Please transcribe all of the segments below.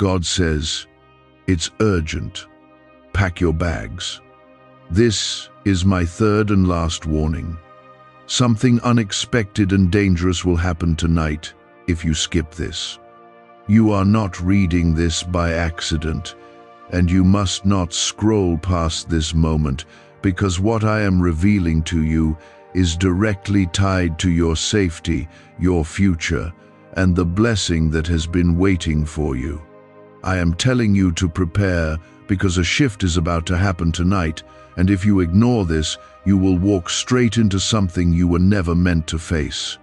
God says, "It's urgent. Pack your bags." This is my third and last warning. Something unexpected and dangerous will happen tonight if you skip this. You are not reading this by accident, and you must not scroll past this moment, because what I am revealing to you is directly tied to your safety, your future, and the blessing that has been waiting for you. I am telling you to prepare because a shift is about to happen tonight, and if you ignore this, you will walk straight into something you were never meant to face.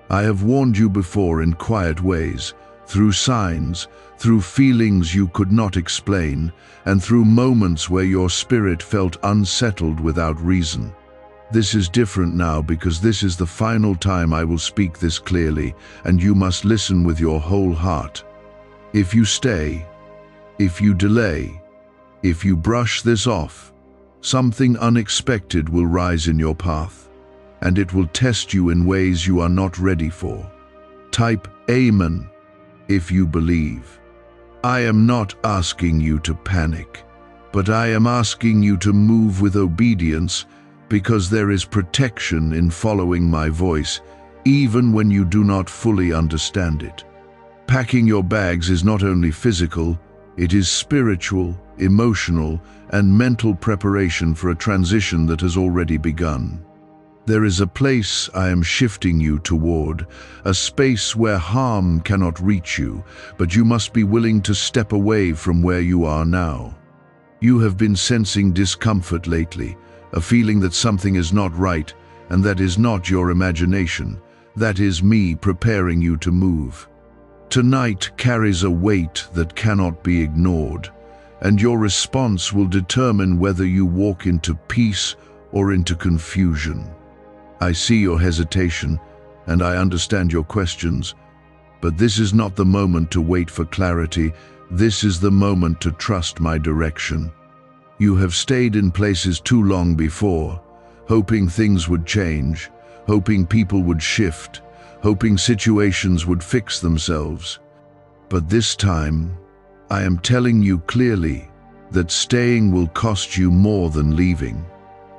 I have warned you before in quiet ways, through signs, through feelings you could not explain, and through moments where your spirit felt unsettled without reason. This is different now because this is the final time I will speak this clearly, and you must listen with your whole heart. If you stay, if you delay, if you brush this off, something unexpected will rise in your path, and it will test you in ways you are not ready for. Type Amen if you believe. I am not asking you to panic, but I am asking you to move with obedience, because there is protection in following my voice, even when you do not fully understand it. Packing your bags is not only physical, it is spiritual, emotional, and mental preparation for a transition that has already begun. There is a place I am shifting you toward, a space where harm cannot reach you, but you must be willing to step away from where you are now. You have been sensing discomfort lately, a feeling that something is not right, and that is not your imagination. That is me preparing you to move. Tonight carries a weight that cannot be ignored, and your response will determine whether you walk into peace or into confusion. I see your hesitation, and I understand your questions, but this is not the moment to wait for clarity. This is the moment to trust my direction. You have stayed in places too long before, hoping things would change, hoping people would shift, hoping situations would fix themselves. But this time, I am telling you clearly that staying will cost you more than leaving.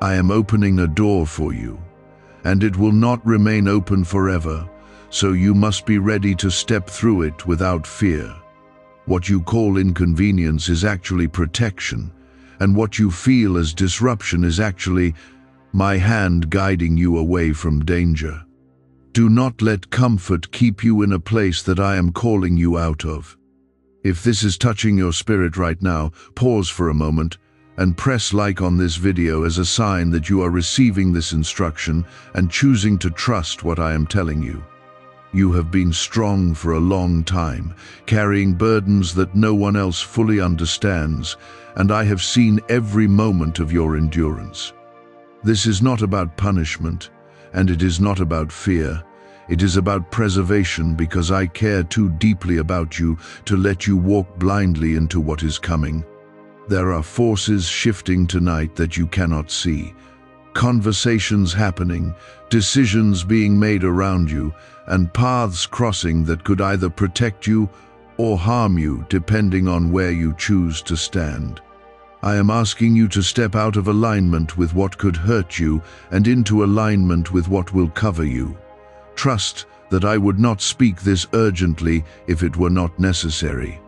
I am opening a door for you, and it will not remain open forever, so you must be ready to step through it without fear. What you call inconvenience is actually protection, and what you feel as disruption is actually my hand guiding you away from danger. Do not let comfort keep you in a place that I am calling you out of. If this is touching your spirit right now, pause for a moment and press like on this video as a sign that you are receiving this instruction and choosing to trust what I am telling you. You have been strong for a long time, carrying burdens that no one else fully understands, and I have seen every moment of your endurance. This is not about punishment, and it is not about fear. It is about preservation, because I care too deeply about you to let you walk blindly into what is coming. There are forces shifting tonight that you cannot see. Conversations happening, decisions being made around you, and paths crossing that could either protect you or harm you depending on where you choose to stand. I am asking you to step out of alignment with what could hurt you and into alignment with what will cover you. Trust that I would not speak this urgently if it were not necessary.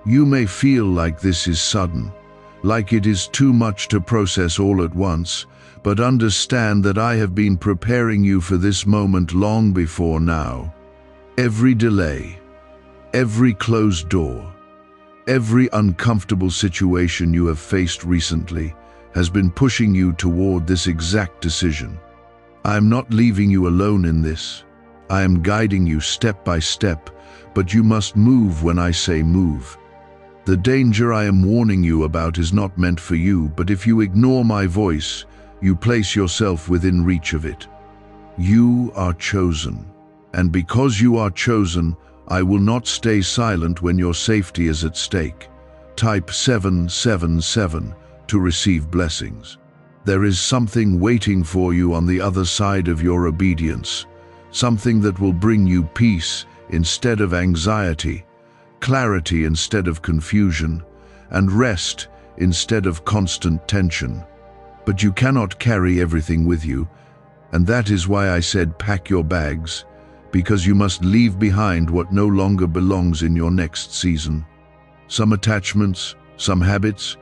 You may feel like this is sudden, like it is too much to process all at once, but understand that I have been preparing you for this moment long before now. Every delay, every closed door, every uncomfortable situation you have faced recently has been pushing you toward this exact decision. I am not leaving you alone in this. I am guiding you step by step, but you must move when I say move. The danger I am warning you about is not meant for you, but if you ignore my voice, you place yourself within reach of it. You are chosen, and because you are chosen, I will not stay silent when your safety is at stake. Type 777 to receive blessings. There is something waiting for you on the other side of your obedience, something that will bring you peace instead of anxiety, clarity instead of confusion, and rest instead of constant tension. But you cannot carry everything with you, and that is why I said pack your bags, because you must leave behind what no longer belongs in your next season. Some attachments, some habits,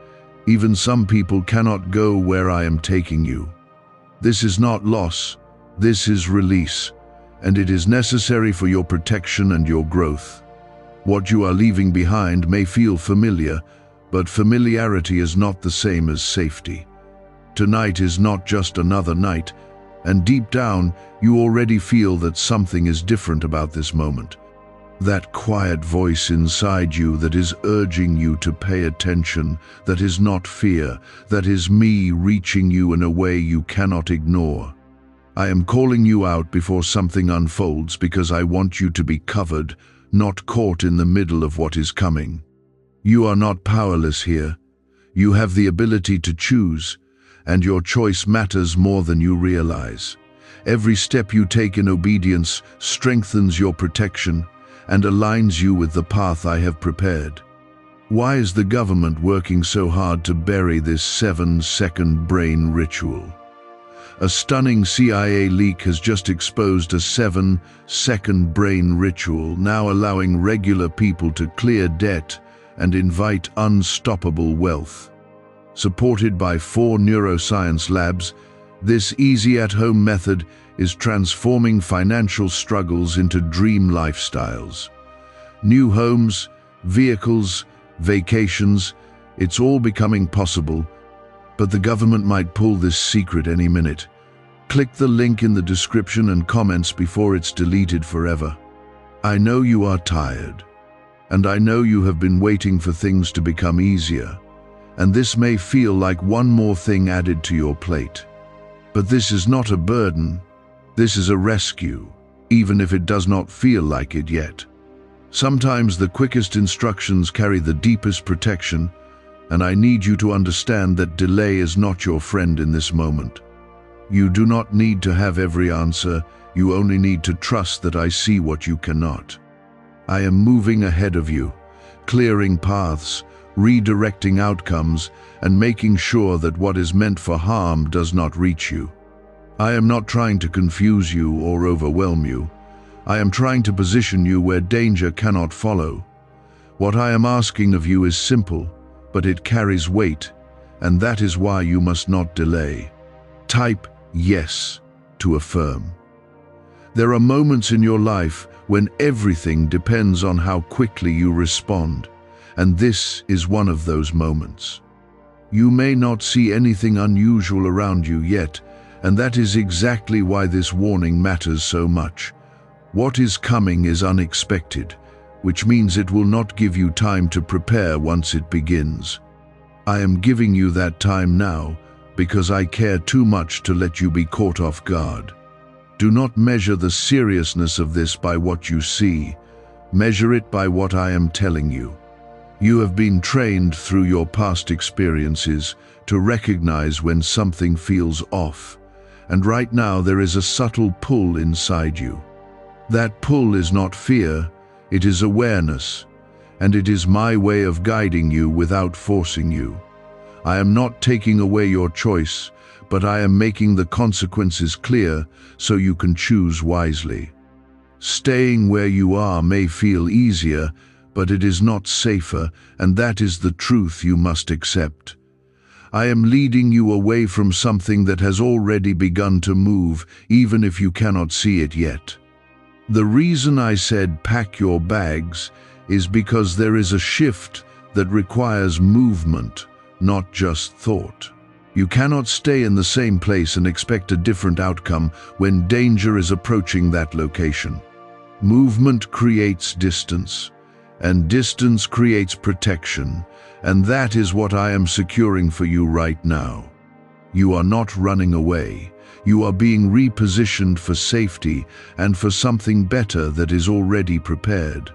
even some people cannot go where I am taking you. This is not loss, this is release, and it is necessary for your protection and your growth. What you are leaving behind may feel familiar, but familiarity is not the same as safety. Tonight is not just another night, and deep down, you already feel that something is different about this moment. That quiet voice inside you that is urging you to pay attention, that is not fear, that is me reaching you in a way you cannot ignore. I am calling you out before something unfolds because I want you to be covered, not caught in the middle of what is coming. You are not powerless here. You have the ability to choose, and your choice matters more than you realize. Every step you take in obedience strengthens your protection and aligns you with the path I have prepared. Why is the government working so hard to bury this 7-second brain ritual? A stunning CIA leak has just exposed a 7-second brain ritual, now allowing regular people to clear debt and invite unstoppable wealth. Supported by 4 neuroscience labs, this easy-at-home method is transforming financial struggles into dream lifestyles. New homes, vehicles, vacations, it's all becoming possible, but the government might pull this secret any minute. Click the link in the description and comments before it's deleted forever. I know you are tired, and I know you have been waiting for things to become easier, and this may feel like one more thing added to your plate. But this is not a burden, this is a rescue, even if it does not feel like it yet. Sometimes the quickest instructions carry the deepest protection, and I need you to understand that delay is not your friend in this moment. You do not need to have every answer, you only need to trust that I see what you cannot. I am moving ahead of you, clearing paths, redirecting outcomes, and making sure that what is meant for harm does not reach you. I am not trying to confuse you or overwhelm you. I am trying to position you where danger cannot follow. What I am asking of you is simple, but it carries weight, and that is why you must not delay. Type yes to affirm. There are moments in your life when everything depends on how quickly you respond, and this is one of those moments. You may not see anything unusual around you yet, and that is exactly why this warning matters so much. What is coming is unexpected, which means it will not give you time to prepare once it begins. I am giving you that time now because I care too much to let you be caught off guard. Do not measure the seriousness of this by what you see. Measure it by what I am telling you. You have been trained through your past experiences to recognize when something feels off, and right now there is a subtle pull inside you. That pull is not fear, it is awareness, and it is my way of guiding you without forcing you. I am not taking away your choice, but I am making the consequences clear so you can choose wisely. Staying where you are may feel easier, but it is not safer, and that is the truth you must accept. I am leading you away from something that has already begun to move, even if you cannot see it yet. The reason I said pack your bags is because there is a shift that requires movement, not just thought. You cannot stay in the same place and expect a different outcome when danger is approaching that location. Movement creates distance, and distance creates protection, and that is what I am securing for you right now. You are not running away. You are being repositioned for safety and for something better that is already prepared.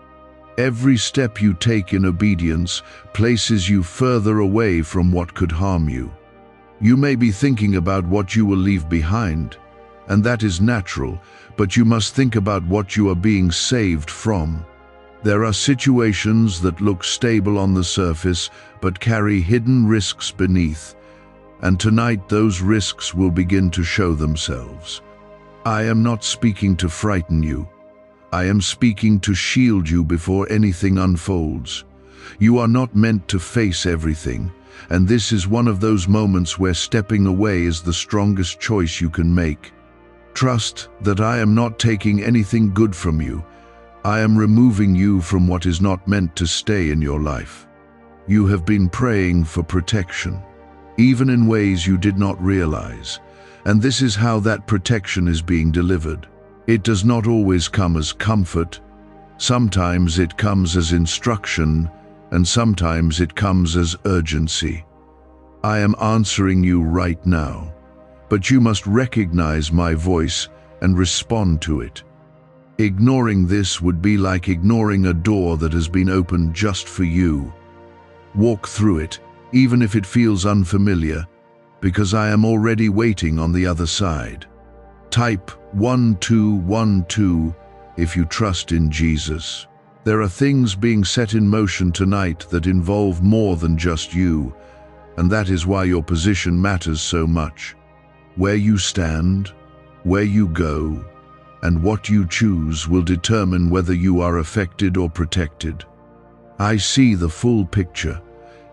Every step you take in obedience places you further away from what could harm you. You may be thinking about what you will leave behind, and that is natural, but you must think about what you are being saved from. There are situations that look stable on the surface but carry hidden risks beneath, and tonight those risks will begin to show themselves. I am not speaking to frighten you. I am speaking to shield you before anything unfolds. You are not meant to face everything, and this is one of those moments where stepping away is the strongest choice you can make. Trust that I am not taking anything good from you. I am removing you from what is not meant to stay in your life. You have been praying for protection, even in ways you did not realize, and this is how that protection is being delivered. It does not always come as comfort. Sometimes it comes as instruction, and sometimes it comes as urgency. I am answering you right now, but you must recognize my voice and respond to it. Ignoring this would be like ignoring a door that has been opened just for you. Walk through it, even if it feels unfamiliar, because I am already waiting on the other side. Type 1212 if you trust in Jesus. There are things being set in motion tonight that involve more than just you, and that is why your position matters so much. Where you stand, where you go, and what you choose will determine whether you are affected or protected. I see the full picture,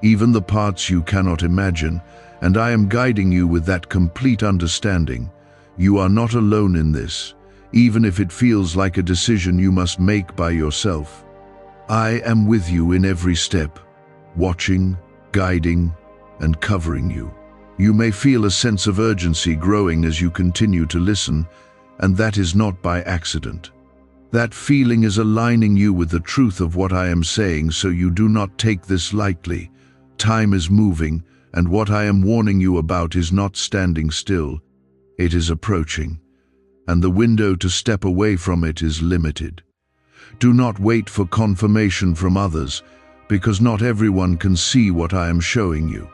even the parts you cannot imagine, and I am guiding you with that complete understanding. You are not alone in this, even if it feels like a decision you must make by yourself. I am with you in every step, watching, guiding, and covering you. You may feel a sense of urgency growing as you continue to listen, and that is not by accident. That feeling is aligning you with the truth of what I am saying, so you do not take this lightly. Time is moving, and what I am warning you about is not standing still. It is approaching, and the window to step away from it is limited. Do not wait for confirmation from others, because not everyone can see what I am showing you.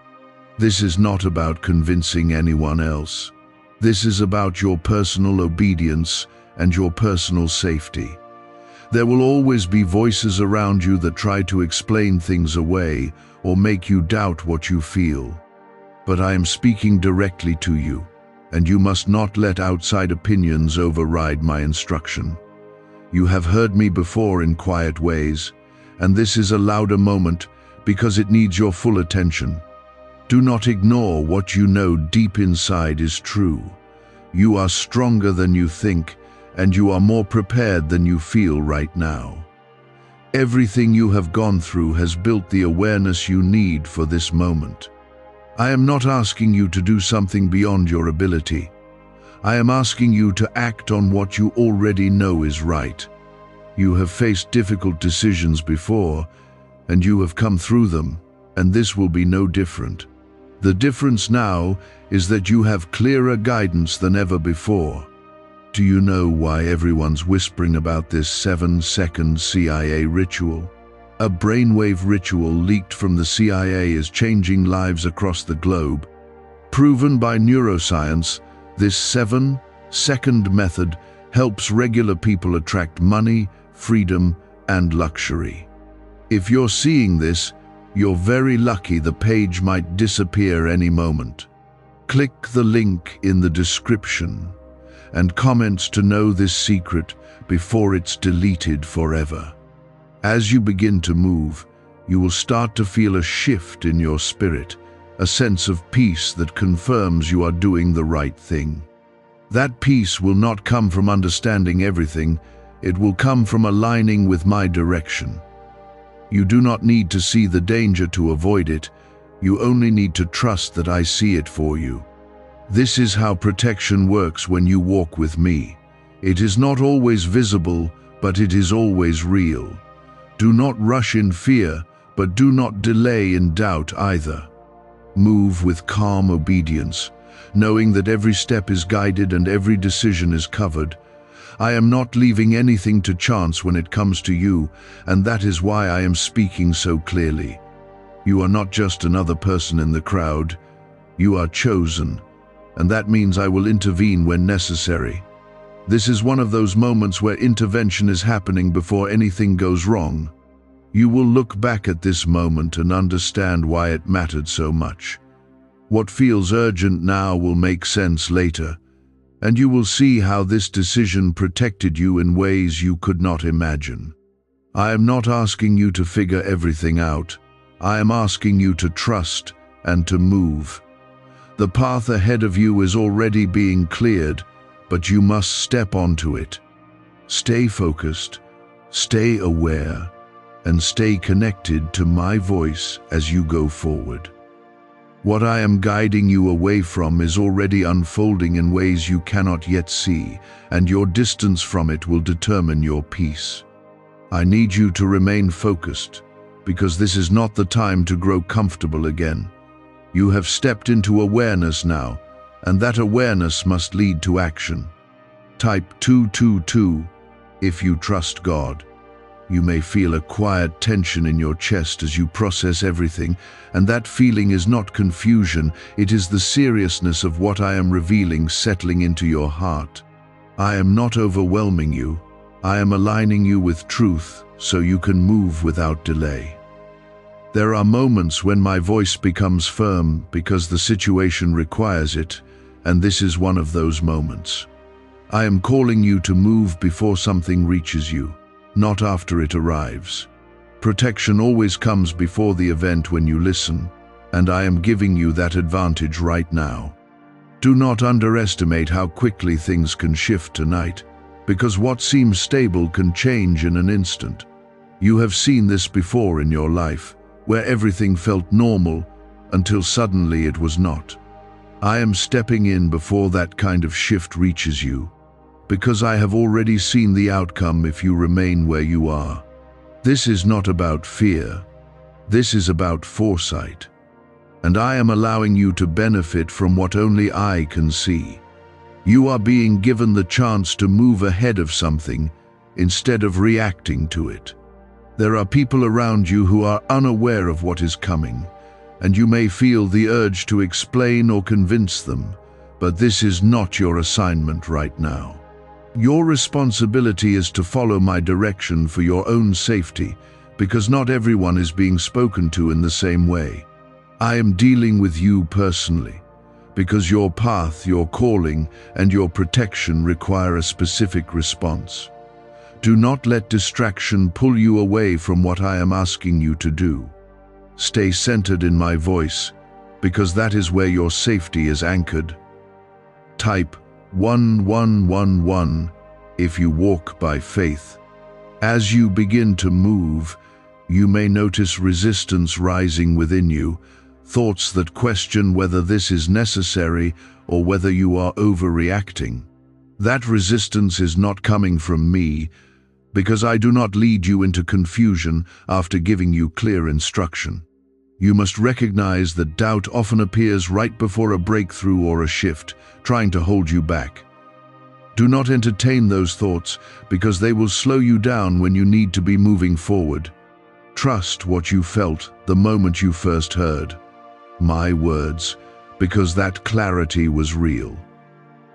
This is not about convincing anyone else. This is about your personal obedience and your personal safety. There will always be voices around you that try to explain things away or make you doubt what you feel. But I am speaking directly to you, and you must not let outside opinions override my instruction. You have heard me before in quiet ways, and this is a louder moment because it needs your full attention. Do not ignore what you know deep inside is true. You are stronger than you think, and you are more prepared than you feel right now. Everything you have gone through has built the awareness you need for this moment. I am not asking you to do something beyond your ability. I am asking you to act on what you already know is right. You have faced difficult decisions before, and you have come through them, and this will be no different. The difference now is that you have clearer guidance than ever before. Do you know why everyone's whispering about this 7-second CIA ritual? A brainwave ritual leaked from the CIA is changing lives across the globe. Proven by neuroscience, this 7-second method helps regular people attract money, freedom, and luxury. If you're seeing this, you're very lucky. The page might disappear any moment. Click the link in the description and comments to know this secret before it's deleted forever. As you begin to move, you will start to feel a shift in your spirit, a sense of peace that confirms you are doing the right thing. That peace will not come from understanding everything, it will come from aligning with my direction. You do not need to see the danger to avoid it, you only need to trust that I see it for you. This is how protection works when you walk with me. It is not always visible, but it is always real. Do not rush in fear, but do not delay in doubt either. Move with calm obedience, knowing that every step is guided and every decision is covered. I am not leaving anything to chance when it comes to you, and that is why I am speaking so clearly. You are not just another person in the crowd. You are chosen, and that means I will intervene when necessary. This is one of those moments where intervention is happening before anything goes wrong. You will look back at this moment and understand why it mattered so much. What feels urgent now will make sense later, and you will see how this decision protected you in ways you could not imagine. I am not asking you to figure everything out. I am asking you to trust and to move. The path ahead of you is already being cleared, but you must step onto it. Stay focused, stay aware, and stay connected to my voice as you go forward. What I am guiding you away from is already unfolding in ways you cannot yet see, and your distance from it will determine your peace. I need you to remain focused, because this is not the time to grow comfortable again. You have stepped into awareness now, and that awareness must lead to action. Type 222 if you trust God. You may feel a quiet tension in your chest as you process everything, and that feeling is not confusion, it is the seriousness of what I am revealing settling into your heart. I am not overwhelming you. I am aligning you with truth so you can move without delay. There are moments when my voice becomes firm because the situation requires it, and this is one of those moments. I am calling you to move before something reaches you, not after it arrives. Protection always comes before the event when you listen, and I am giving you that advantage right now. Do not underestimate how quickly things can shift tonight, because what seems stable can change in an instant. You have seen this before in your life, where everything felt normal until suddenly it was not. I am stepping in before that kind of shift reaches you, because I have already seen the outcome if you remain where you are. This is not about fear. This is about foresight. And I am allowing you to benefit from what only I can see. You are being given the chance to move ahead of something instead of reacting to it. There are people around you who are unaware of what is coming, and you may feel the urge to explain or convince them, but this is not your assignment right now. Your responsibility is to follow my direction for your own safety, because not everyone is being spoken to in the same way. I am dealing with you personally, because your path, your calling, and your protection require a specific response. Do not let distraction pull you away from what I am asking you to do. Stay centered in my voice, because that is where your safety is anchored. Type 1111 if you walk by faith. As you begin to move, you may notice resistance rising within you, thoughts that question whether this is necessary or whether you are overreacting. That resistance is not coming from me, because I do not lead you into confusion after giving you clear instruction. You must recognize that doubt often appears right before a breakthrough or a shift, trying to hold you back. Do not entertain those thoughts, because they will slow you down when you need to be moving forward. Trust what you felt the moment you first heard my words, because that clarity was real.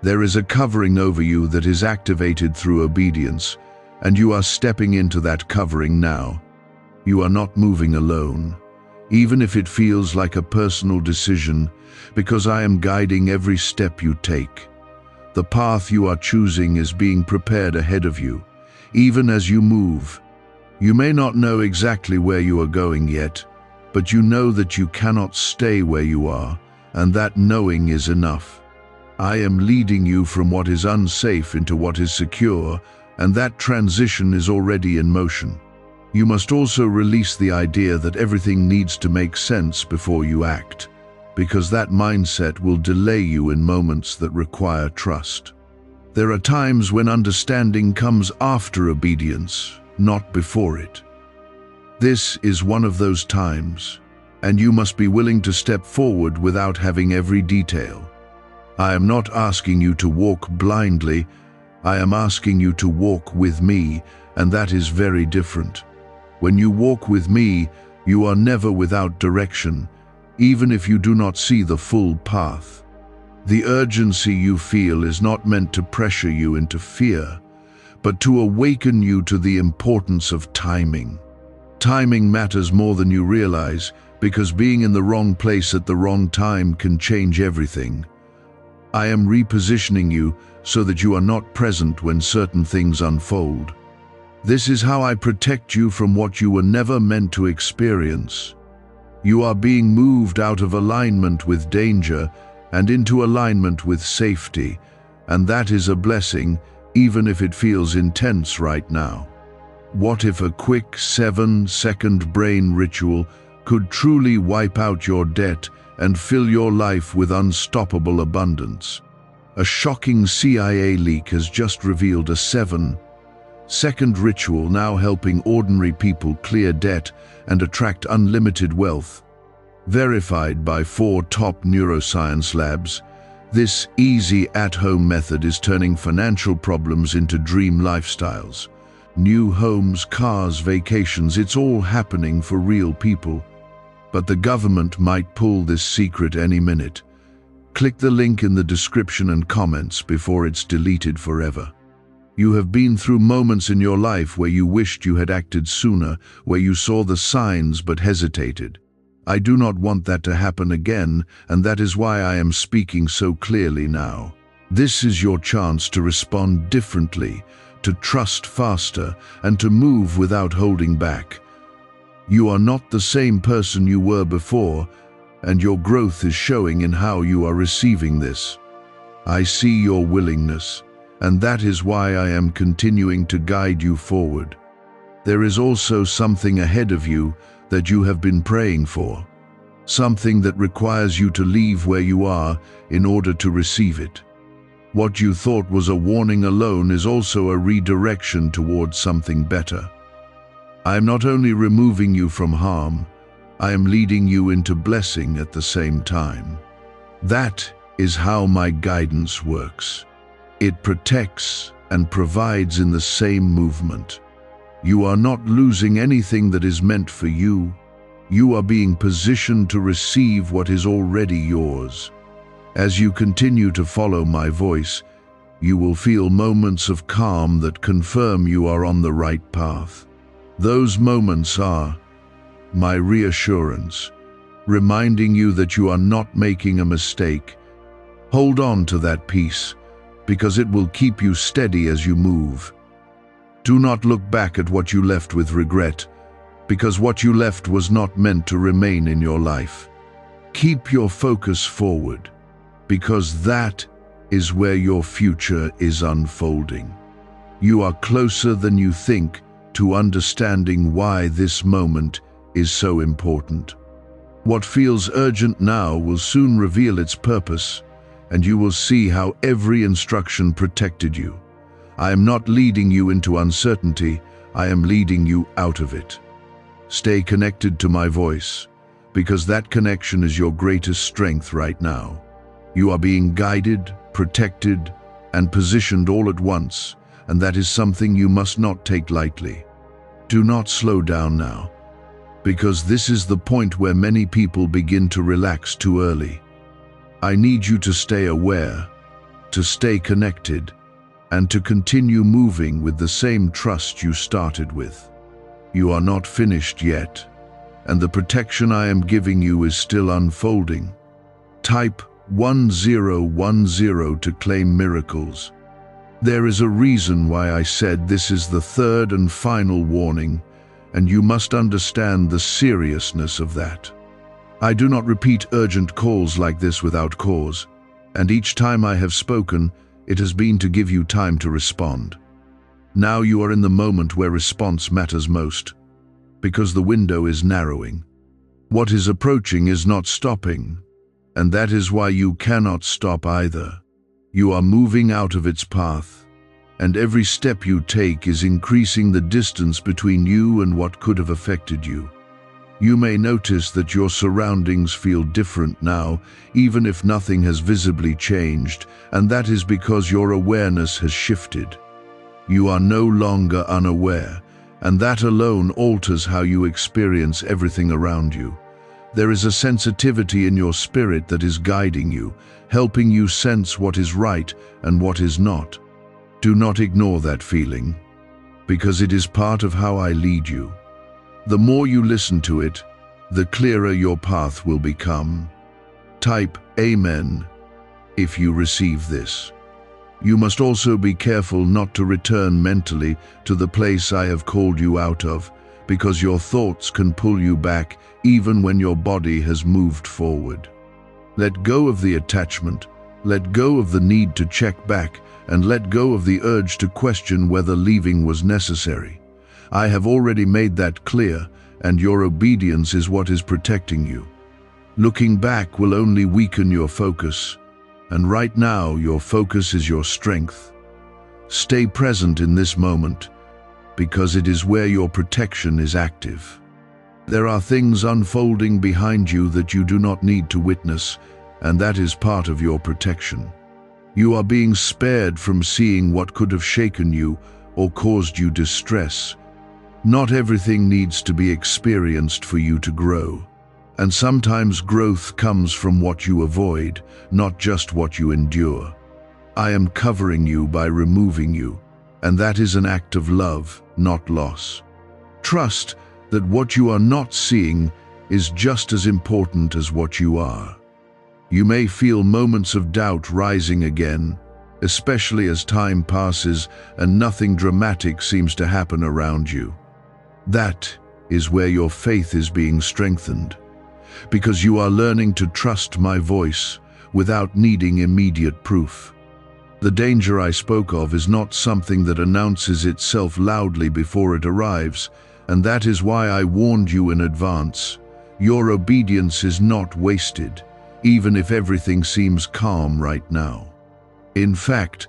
There is a covering over you that is activated through obedience, and you are stepping into that covering now. You are not moving alone, even if it feels like a personal decision, because I am guiding every step you take. The path you are choosing is being prepared ahead of you, even as you move. You may not know exactly where you are going yet, but you know that you cannot stay where you are, and that knowing is enough. I am leading you from what is unsafe into what is secure, and that transition is already in motion. You must also release the idea that everything needs to make sense before you act, because that mindset will delay you in moments that require trust. There are times when understanding comes after obedience, not before it. This is one of those times, and you must be willing to step forward without having every detail. I am not asking you to walk blindly, I am asking you to walk with me, and that is very different. When you walk with me, you are never without direction, even if you do not see the full path. The urgency you feel is not meant to pressure you into fear, but to awaken you to the importance of timing. Timing matters more than you realize, because being in the wrong place at the wrong time can change everything. I am repositioning you so that you are not present when certain things unfold. This is how I protect you from what you were never meant to experience. You are being moved out of alignment with danger and into alignment with safety, and that is a blessing, even if it feels intense right now. What if a quick 7-second brain ritual could truly wipe out your debt and fill your life with unstoppable abundance? A shocking CIA leak has just revealed a 7-second ritual now helping ordinary people clear debt and attract unlimited wealth. Verified by 4 top neuroscience labs, this easy at-home method is turning financial problems into dream lifestyles. New homes, cars, vacations, it's all happening for real people. But the government might pull this secret any minute. Click the link in the description and comments before it's deleted forever. You have been through moments in your life where you wished you had acted sooner, where you saw the signs but hesitated. I do not want that to happen again, and that is why I am speaking so clearly now. This is your chance to respond differently, to trust faster, and to move without holding back. You are not the same person you were before, and your growth is showing in how you are receiving this. I see your willingness, and that is why I am continuing to guide you forward. There is also something ahead of you that you have been praying for, something that requires you to leave where you are in order to receive it. What you thought was a warning alone is also a redirection towards something better. I am not only removing you from harm, I am leading you into blessing at the same time. That is how my guidance works. It protects and provides in the same movement. You are not losing anything that is meant for you. You are being positioned to receive what is already yours. As you continue to follow my voice, you will feel moments of calm that confirm you are on the right path. Those moments are my reassurance, reminding you that you are not making a mistake. Hold on to that peace, because it will keep you steady as you move. Do not look back at what you left with regret, because what you left was not meant to remain in your life. Keep your focus forward, because that is where your future is unfolding. You are closer than you think to understanding why this moment is so important. What feels urgent now will soon reveal its purpose, and you will see how every instruction protected you. I am not leading you into uncertainty, I am leading you out of it. Stay connected to my voice, because that connection is your greatest strength right now. You are being guided, protected, and positioned all at once, and that is something you must not take lightly. Do not slow down now, because this is the point where many people begin to relax too early. I need you to stay aware, to stay connected, and to continue moving with the same trust you started with. You are not finished yet, and the protection I am giving you is still unfolding. Type 1010 to claim miracles. There is a reason why I said this is the third and final warning, and you must understand the seriousness of that. I do not repeat urgent calls like this without cause, and each time I have spoken, it has been to give you time to respond. Now you are in the moment where response matters most, because the window is narrowing. What is approaching is not stopping, and that is why you cannot stop either. You are moving out of its path, and every step you take is increasing the distance between you and what could have affected you. You may notice that your surroundings feel different now, even if nothing has visibly changed, and that is because your awareness has shifted. You are no longer unaware, and that alone alters how you experience everything around you. There is a sensitivity in your spirit that is guiding you, helping you sense what is right and what is not. Do not ignore that feeling, because it is part of how I lead you. The more you listen to it, the clearer your path will become. Type Amen if you receive this. You must also be careful not to return mentally to the place I have called you out of, because your thoughts can pull you back even when your body has moved forward. Let go of the attachment, let go of the need to check back, and let go of the urge to question whether leaving was necessary. I have already made that clear, and your obedience is what is protecting you. Looking back will only weaken your focus, and right now your focus is your strength. Stay present in this moment, because it is where your protection is active. There are things unfolding behind you that you do not need to witness, and that is part of your protection. You are being spared from seeing what could have shaken you or caused you distress. Not everything needs to be experienced for you to grow, and sometimes growth comes from what you avoid, not just what you endure. I am covering you by removing you, and that is an act of love, not loss. Trust that what you are not seeing is just as important as what you are. You may feel moments of doubt rising again, especially as time passes and nothing dramatic seems to happen around you. That is where your faith is being strengthened, because you are learning to trust my voice without needing immediate proof. The danger I spoke of is not something that announces itself loudly before it arrives, and that is why I warned you in advance. Your obedience is not wasted, even if everything seems calm right now. In fact,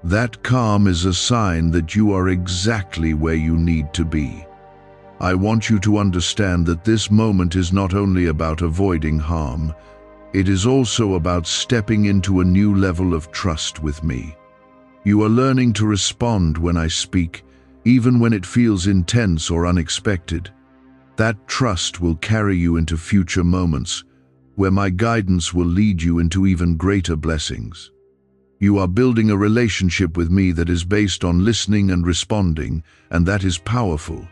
that calm is a sign that you are exactly where you need to be. I want you to understand that this moment is not only about avoiding harm, it is also about stepping into a new level of trust with me. You are learning to respond when I speak, even when it feels intense or unexpected. That trust will carry you into future moments, where my guidance will lead you into even greater blessings. You are building a relationship with me that is based on listening and responding, and that is powerful.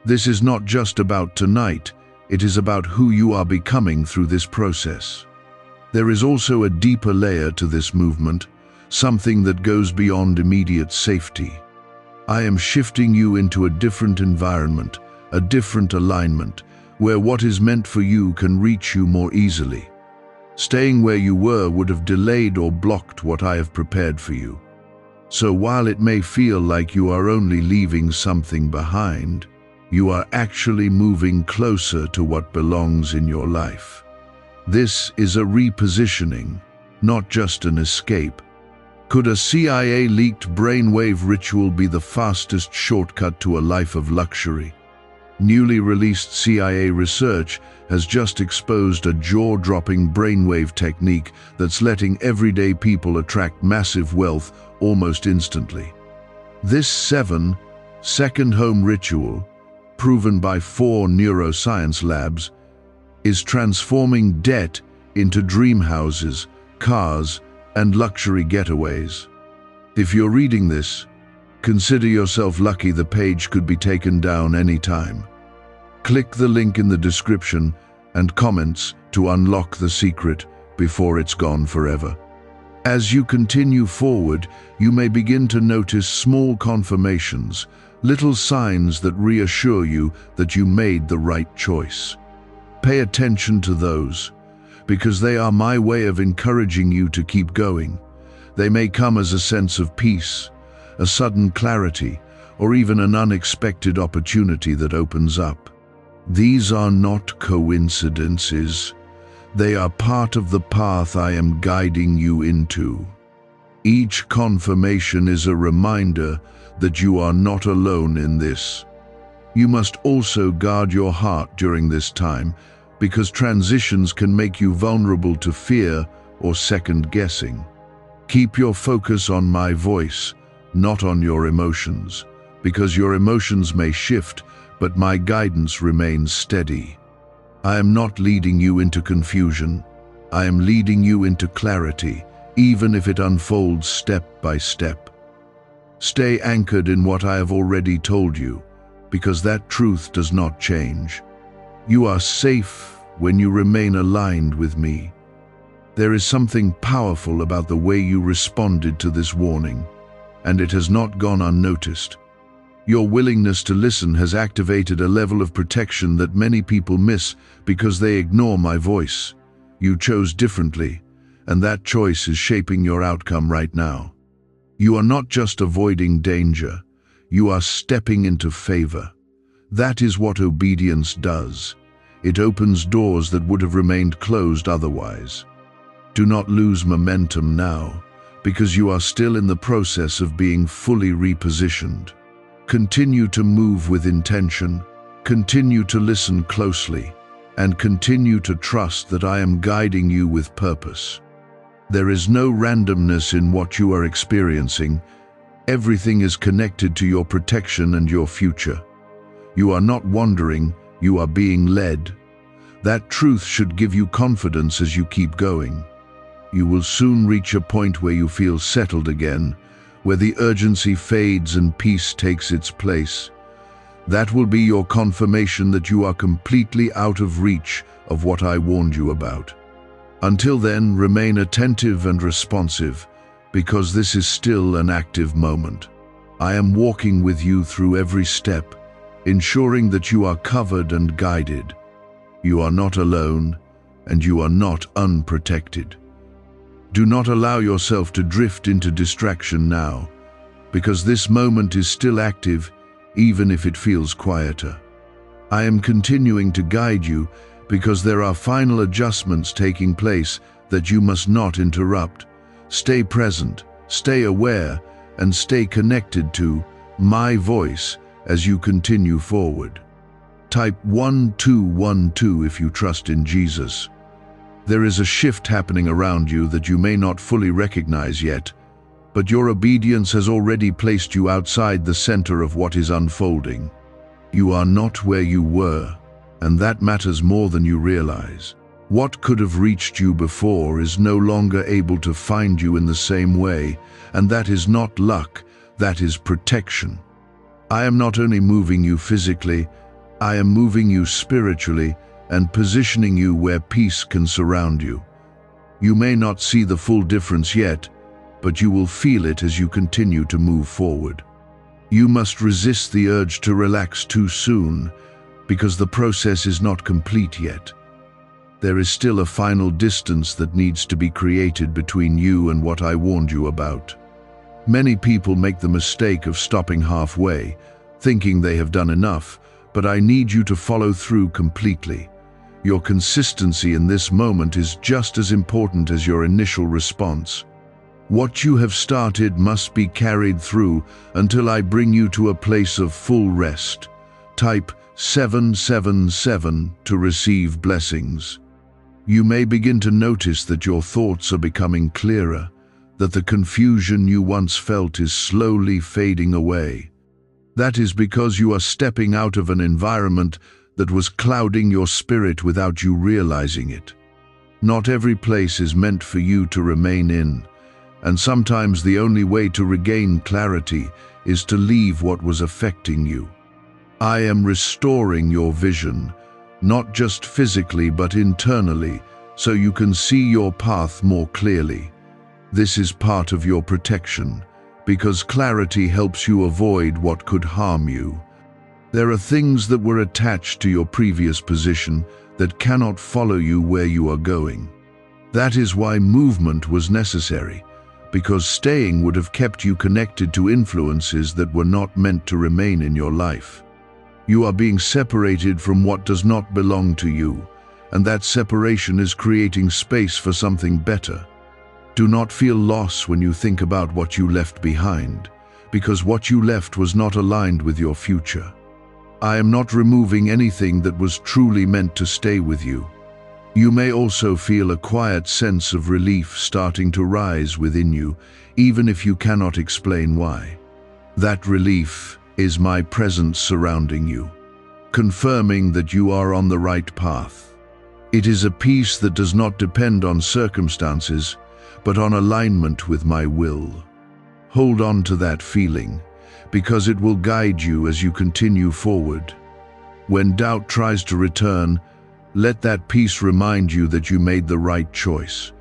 This is not just about tonight, it is about who you are becoming through this process. There is also a deeper layer to this movement, something that goes beyond immediate safety. I am shifting you into a different environment, a different alignment, where what is meant for you can reach you more easily. Staying where you were would have delayed or blocked what I have prepared for you. So while it may feel like you are only leaving something behind, you are actually moving closer to what belongs in your life. This is a repositioning, not just an escape. Could a CIA-leaked brainwave ritual be the fastest shortcut to a life of luxury? Newly released CIA research has just exposed a jaw-dropping brainwave technique that's letting everyday people attract massive wealth almost instantly. This 7-second home ritual, proven by 4 neuroscience labs, is transforming debt into dream houses, cars, and luxury getaways. If you're reading this, consider yourself lucky. The page could be taken down anytime. Click the link in the description and comments to unlock the secret before it's gone forever. As you continue forward, you may begin to notice small confirmations, little signs that reassure you that you made the right choice. Pay attention to those, because they are my way of encouraging you to keep going. They may come as a sense of peace, a sudden clarity, or even an unexpected opportunity that opens up. These are not coincidences. They are part of the path I am guiding you into. Each confirmation is a reminder that you are not alone in this. You must also guard your heart during this time, because transitions can make you vulnerable to fear or second-guessing. Keep your focus on my voice, not on your emotions, because your emotions may shift, but my guidance remains steady. I am not leading you into confusion. I am leading you into clarity, even if it unfolds step by step. Stay anchored in what I have already told you, because that truth does not change. You are safe when you remain aligned with me. There is something powerful about the way you responded to this warning, and it has not gone unnoticed. Your willingness to listen has activated a level of protection that many people miss because they ignore my voice. You chose differently, and that choice is shaping your outcome right now. You are not just avoiding danger, you are stepping into favor. That is what obedience does. It opens doors that would have remained closed otherwise. Do not lose momentum now, because you are still in the process of being fully repositioned. Continue to move with intention, continue to listen closely, and continue to trust that I am guiding you with purpose. There is no randomness in what you are experiencing. Everything is connected to your protection and your future. You are not wandering, you are being led. That truth should give you confidence as you keep going. You will soon reach a point where you feel settled again, where the urgency fades and peace takes its place. That will be your confirmation that you are completely out of reach of what I warned you about. Until then, remain attentive and responsive, because this is still an active moment. I am walking with you through every step, ensuring that you are covered and guided. You are not alone, and you are not unprotected. Do not allow yourself to drift into distraction now, because this moment is still active, even if it feels quieter. I am continuing to guide you because there are final adjustments taking place that you must not interrupt. Stay present, stay aware, and stay connected to my voice as you continue forward. Type 1212 if you trust in Jesus. There is a shift happening around you that you may not fully recognize yet, but your obedience has already placed you outside the center of what is unfolding. You are not where you were, and that matters more than you realize. What could have reached you before is no longer able to find you in the same way, and that is not luck, that is protection. I am not only moving you physically, I am moving you spiritually and positioning you where peace can surround you. You may not see the full difference yet, but you will feel it as you continue to move forward. You must resist the urge to relax too soon, because the process is not complete yet. There is still a final distance that needs to be created between you and what I warned you about. Many people make the mistake of stopping halfway, thinking they have done enough, but I need you to follow through completely. Your consistency in this moment is just as important as your initial response. What you have started must be carried through until I bring you to a place of full rest. Type 777 to receive blessings. You may begin to notice that your thoughts are becoming clearer, that the confusion you once felt is slowly fading away. That is because you are stepping out of an environment that was clouding your spirit without you realizing it. Not every place is meant for you to remain in, and sometimes the only way to regain clarity is to leave what was affecting you. I am restoring your vision, not just physically but internally, so you can see your path more clearly. This is part of your protection, because clarity helps you avoid what could harm you. There are things that were attached to your previous position that cannot follow you where you are going. That is why movement was necessary, because staying would have kept you connected to influences that were not meant to remain in your life. You are being separated from what does not belong to you, and that separation is creating space for something better. Do not feel loss when you think about what you left behind, because what you left was not aligned with your future. I am not removing anything that was truly meant to stay with you. You may also feel a quiet sense of relief starting to rise within you, even if you cannot explain why. That relief is my presence surrounding you, confirming that you are on the right path. It is a peace that does not depend on circumstances, but on alignment with my will. Hold on to that feeling, because it will guide you as you continue forward. When doubt tries to return, let that peace remind you that you made the right choice.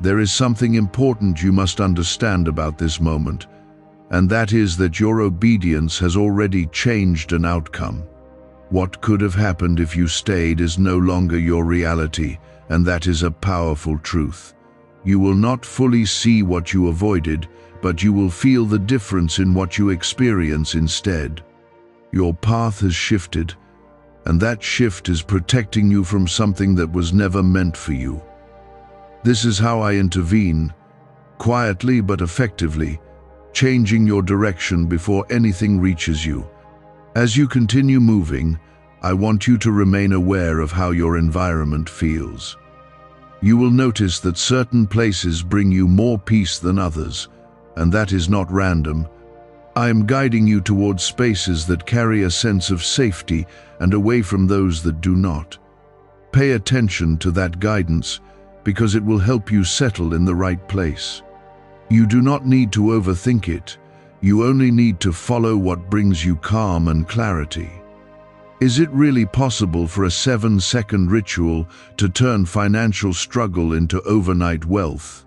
There is something important you must understand about this moment, and that is that your obedience has already changed an outcome. What could have happened if you stayed is no longer your reality, and that is a powerful truth. You will not fully see what you avoided, but you will feel the difference in what you experience instead. Your path has shifted, and that shift is protecting you from something that was never meant for you. This is how I intervene, quietly but effectively, changing your direction before anything reaches you. As you continue moving, I want you to remain aware of how your environment feels. You will notice that certain places bring you more peace than others, and that is not random. I am guiding you towards spaces that carry a sense of safety and away from those that do not. Pay attention to that guidance, because it will help you settle in the right place. You do not need to overthink it. You only need to follow what brings you calm and clarity. Is it really possible for a 7-second ritual to turn financial struggle into overnight wealth?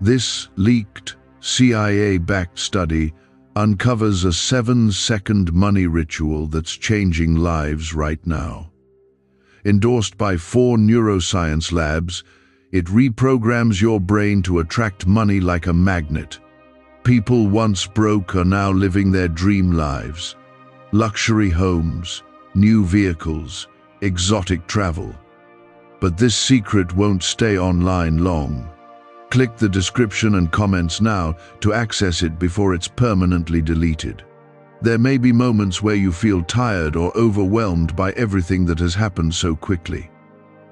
This leaked, CIA-backed study uncovers a 7-second money ritual that's changing lives right now. Endorsed by 4 neuroscience labs, it reprograms your brain to attract money like a magnet. People once broke are now living their dream lives. Luxury homes, new vehicles, exotic travel. But this secret won't stay online long. Click the description and comments now to access it before it's permanently deleted. There may be moments where you feel tired or overwhelmed by everything that has happened so quickly.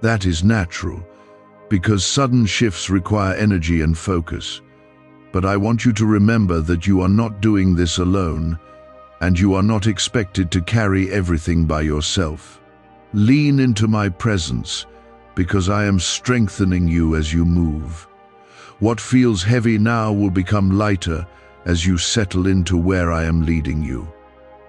That is natural, because sudden shifts require energy and focus. But I want you to remember that you are not doing this alone, and you are not expected to carry everything by yourself. Lean into my presence, because I am strengthening you as you move. What feels heavy now will become lighter as you settle into where I am leading you.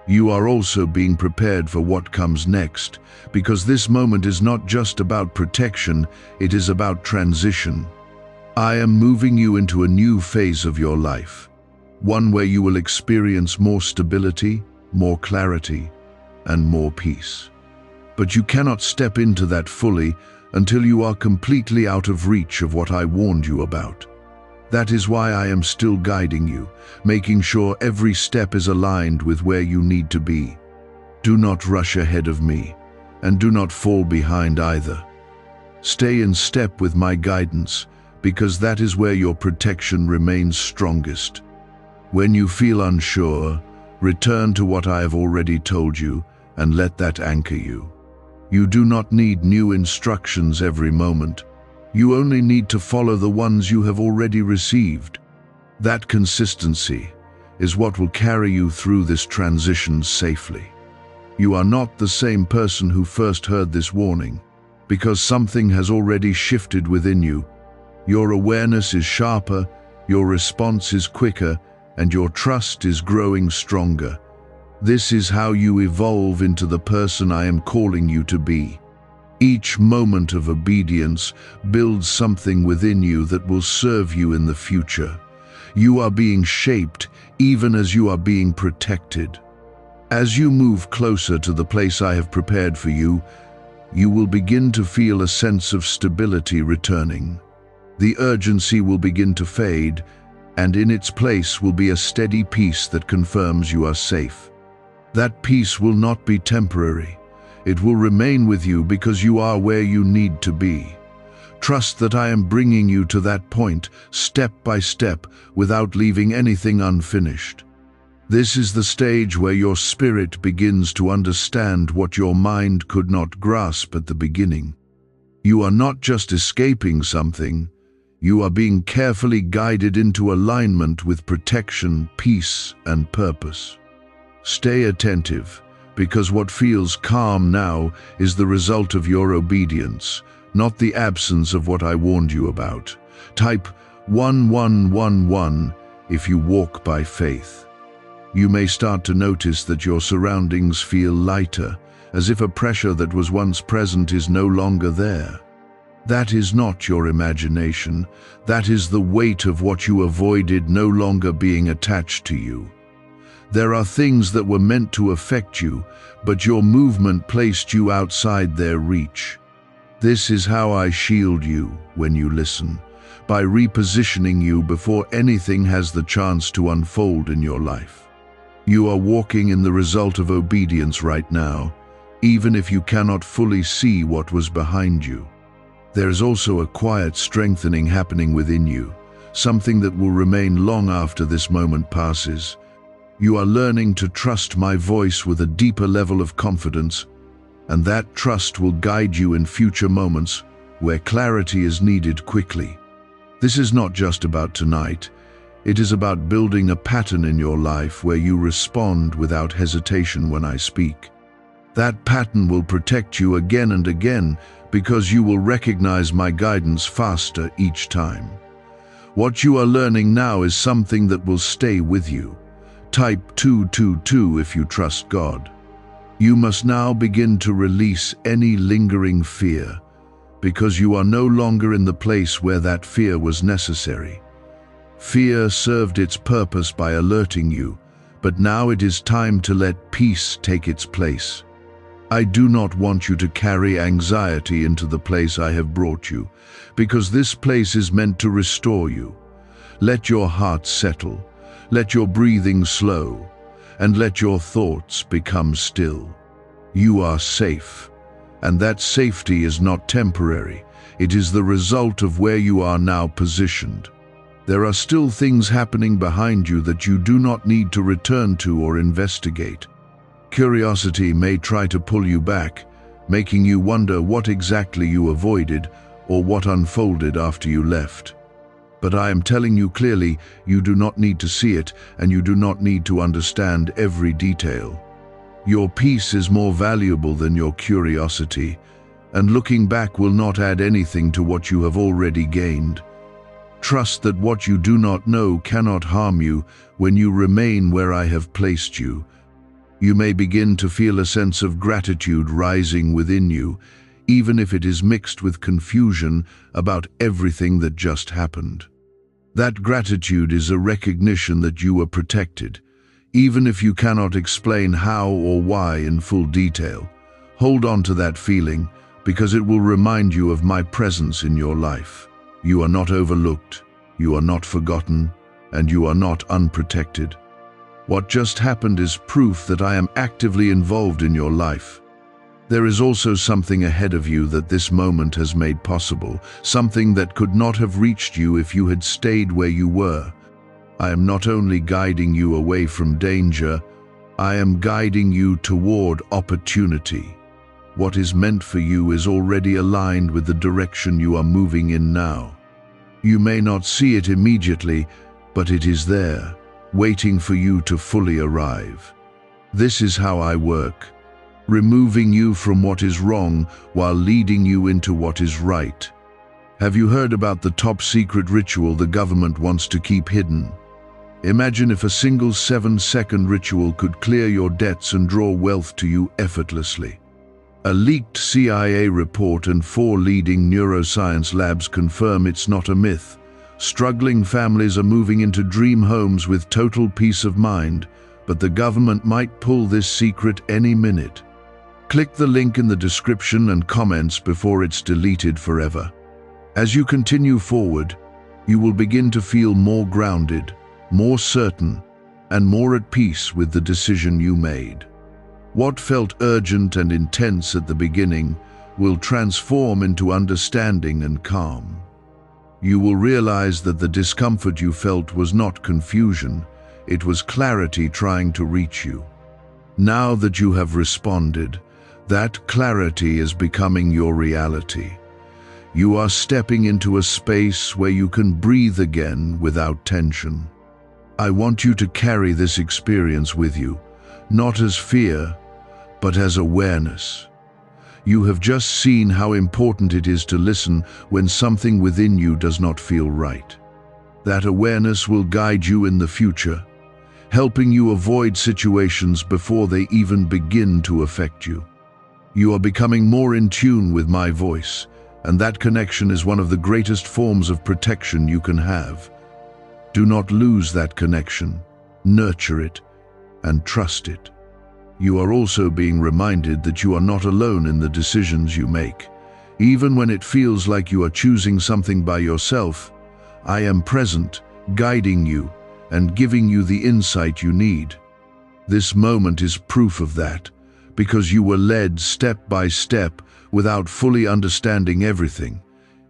You are also being prepared for what comes next, because this moment is not just about protection, it is about transition. I am moving you into a new phase of your life, one where you will experience more stability, more clarity, and more peace. But you cannot step into that fully until you are completely out of reach of what I warned you about. That is why I am still guiding you, making sure every step is aligned with where you need to be. Do not rush ahead of me, and do not fall behind either. Stay in step with my guidance, because that is where your protection remains strongest. When you feel unsure, return to what I have already told you and let that anchor you. You do not need new instructions every moment. You only need to follow the ones you have already received. That consistency is what will carry you through this transition safely. You are not the same person who first heard this warning, because something has already shifted within you. Your awareness is sharper, your response is quicker, and your trust is growing stronger. This is how you evolve into the person I am calling you to be. Each moment of obedience builds something within you that will serve you in the future. You are being shaped even as you are being protected. As you move closer to the place I have prepared for you, you will begin to feel a sense of stability returning. The urgency will begin to fade, and in its place will be a steady peace that confirms you are safe. That peace will not be temporary. It will remain with you because you are where you need to be. Trust that I am bringing you to that point, step by step, without leaving anything unfinished. This is the stage where your spirit begins to understand what your mind could not grasp at the beginning. You are not just escaping something, you are being carefully guided into alignment with protection, peace, and purpose. Stay attentive, because what feels calm now is the result of your obedience, not the absence of what I warned you about. Type 1111 if you walk by faith. You may start to notice that your surroundings feel lighter, as if a pressure that was once present is no longer there. That is not your imagination. That is the weight of what you avoided no longer being attached to you. There are things that were meant to affect you, but your movement placed you outside their reach. This is how I shield you when you listen, by repositioning you before anything has the chance to unfold in your life. You are walking in the result of obedience right now, even if you cannot fully see what was behind you. There is also a quiet strengthening happening within you, something that will remain long after this moment passes. You are learning to trust my voice with a deeper level of confidence, and that trust will guide you in future moments where clarity is needed quickly. This is not just about tonight. It is about building a pattern in your life where you respond without hesitation when I speak. That pattern will protect you again and again because you will recognize my guidance faster each time. What you are learning now is something that will stay with you. Type 222 if you trust God. You must now begin to release any lingering fear, because you are no longer in the place where that fear was necessary. Fear served its purpose by alerting you, but now it is time to let peace take its place. I do not want you to carry anxiety into the place I have brought you, because this place is meant to restore you. Let your heart settle, let your breathing slow, and let your thoughts become still. You are safe, and that safety is not temporary. It is the result of where you are now positioned. There are still things happening behind you that you do not need to return to or investigate. Curiosity may try to pull you back, making you wonder what exactly you avoided or what unfolded after you left. But I am telling you clearly, you do not need to see it, and you do not need to understand every detail. Your peace is more valuable than your curiosity, and looking back will not add anything to what you have already gained. Trust that what you do not know cannot harm you when you remain where I have placed you. You may begin to feel a sense of gratitude rising within you, even if it is mixed with confusion about everything that just happened. That gratitude is a recognition that you were protected, even if you cannot explain how or why in full detail. Hold on to that feeling, because it will remind you of my presence in your life. You are not overlooked, you are not forgotten, and you are not unprotected. What just happened is proof that I am actively involved in your life. There is also something ahead of you that this moment has made possible, something that could not have reached you if you had stayed where you were. I am not only guiding you away from danger, I am guiding you toward opportunity. What is meant for you is already aligned with the direction you are moving in now. You may not see it immediately, but it is there, waiting for you to fully arrive. This is how I work, removing you from what is wrong while leading you into what is right. Have you heard about the top secret ritual the government wants to keep hidden? Imagine if a single 7-second ritual could clear your debts and draw wealth to you effortlessly. A leaked CIA report and 4 leading neuroscience labs confirm it's not a myth. Struggling families are moving into dream homes with total peace of mind, but the government might pull this secret any minute. Click the link in the description and comments before it's deleted forever. As you continue forward, you will begin to feel more grounded, more certain, and more at peace with the decision you made. What felt urgent and intense at the beginning will transform into understanding and calm. You will realize that the discomfort you felt was not confusion, it was clarity trying to reach you. Now that you have responded, that clarity is becoming your reality. You are stepping into a space where you can breathe again without tension. I want you to carry this experience with you, not as fear, but as awareness. You have just seen how important it is to listen when something within you does not feel right. That awareness will guide you in the future, helping you avoid situations before they even begin to affect you. You are becoming more in tune with my voice, and that connection is one of the greatest forms of protection you can have. Do not lose that connection, nurture it, and trust it. You are also being reminded that you are not alone in the decisions you make. Even when it feels like you are choosing something by yourself, I am present, guiding you, and giving you the insight you need. This moment is proof of that, because you were led step by step without fully understanding everything.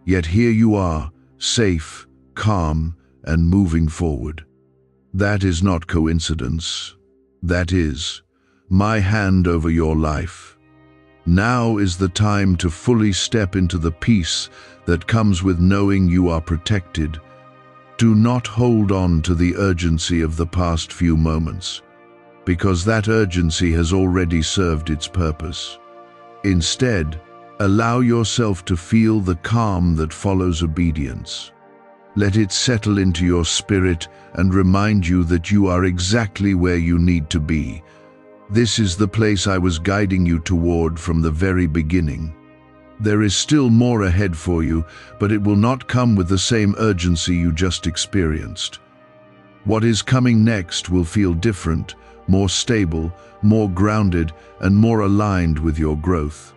Yet here you are, safe, calm, and moving forward. That is not coincidence. That is my hand over your life. Now is the time to fully step into the peace that comes with knowing you are protected. Do not hold on to the urgency of the past few moments, because that urgency has already served its purpose. Instead, allow yourself to feel the calm that follows obedience. Let it settle into your spirit and remind you that you are exactly where you need to be. This is the place I was guiding you toward from the very beginning. There is still more ahead for you, but it will not come with the same urgency you just experienced. What is coming next will feel different, more stable, more grounded, and more aligned with your growth.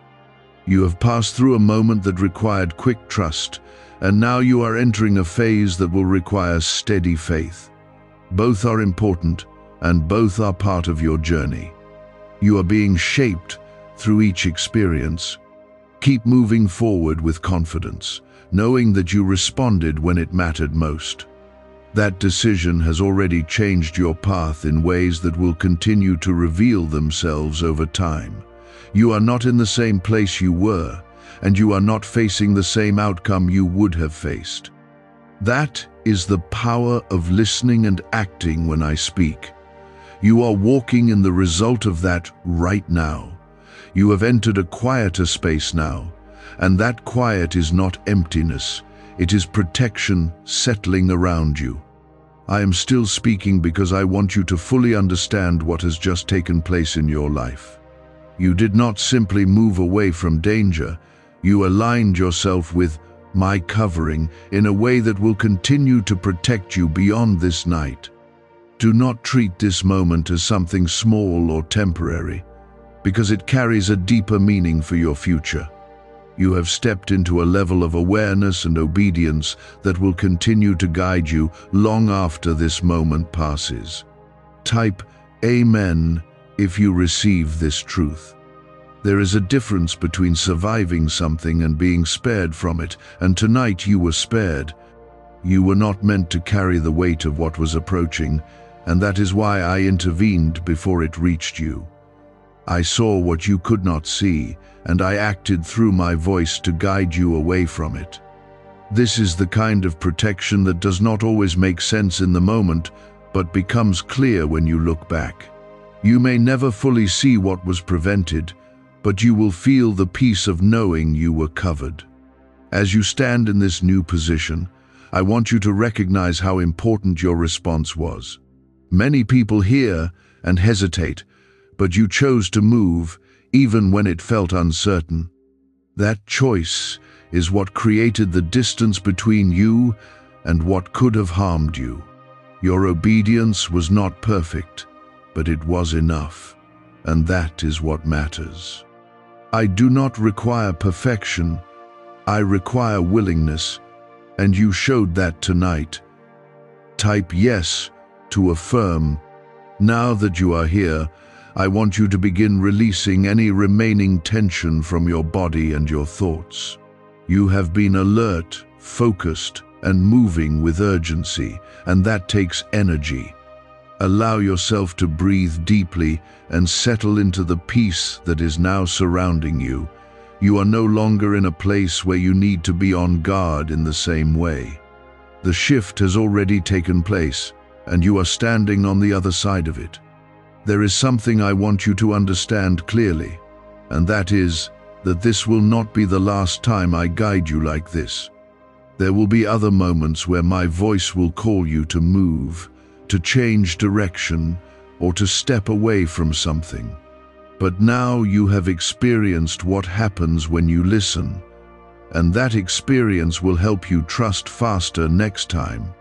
You have passed through a moment that required quick trust, and now you are entering a phase that will require steady faith. Both are important, and both are part of your journey. You are being shaped through each experience. Keep moving forward with confidence, knowing that you responded when it mattered most. That decision has already changed your path in ways that will continue to reveal themselves over time. You are not in the same place you were, and you are not facing the same outcome you would have faced. That is the power of listening and acting when I speak. You are walking in the result of that right now. You have entered a quieter space now, and that quiet is not emptiness. It is protection settling around you. I am still speaking because I want you to fully understand what has just taken place in your life. You did not simply move away from danger. You aligned yourself with my covering in a way that will continue to protect you beyond this night. Do not treat this moment as something small or temporary, because it carries a deeper meaning for your future. You have stepped into a level of awareness and obedience that will continue to guide you long after this moment passes. Type Amen if you receive this truth. There is a difference between surviving something and being spared from it, and tonight you were spared. You were not meant to carry the weight of what was approaching, and that is why I intervened before it reached you. I saw what you could not see, and I acted through my voice to guide you away from it. This is the kind of protection that does not always make sense in the moment, but becomes clear when you look back. You may never fully see what was prevented, but you will feel the peace of knowing you were covered. As you stand in this new position, I want you to recognize how important your response was. Many people hear and hesitate, but you chose to move even when it felt uncertain. That choice is what created the distance between you and what could have harmed you. Your obedience was not perfect, but it was enough, and that is what matters. I do not require perfection, I require willingness, and you showed that tonight. Type yes to affirm. Now that you are here, I want you to begin releasing any remaining tension from your body and your thoughts. You have been alert, focused, and moving with urgency, and that takes energy. Allow yourself to breathe deeply and settle into the peace that is now surrounding you. You are no longer in a place where you need to be on guard in the same way. The shift has already taken place, and you are standing on the other side of it. There is something I want you to understand clearly, and that is, that this will not be the last time I guide you like this. There will be other moments where my voice will call you to move, to change direction, or to step away from something. But now you have experienced what happens when you listen, and that experience will help you trust faster next time.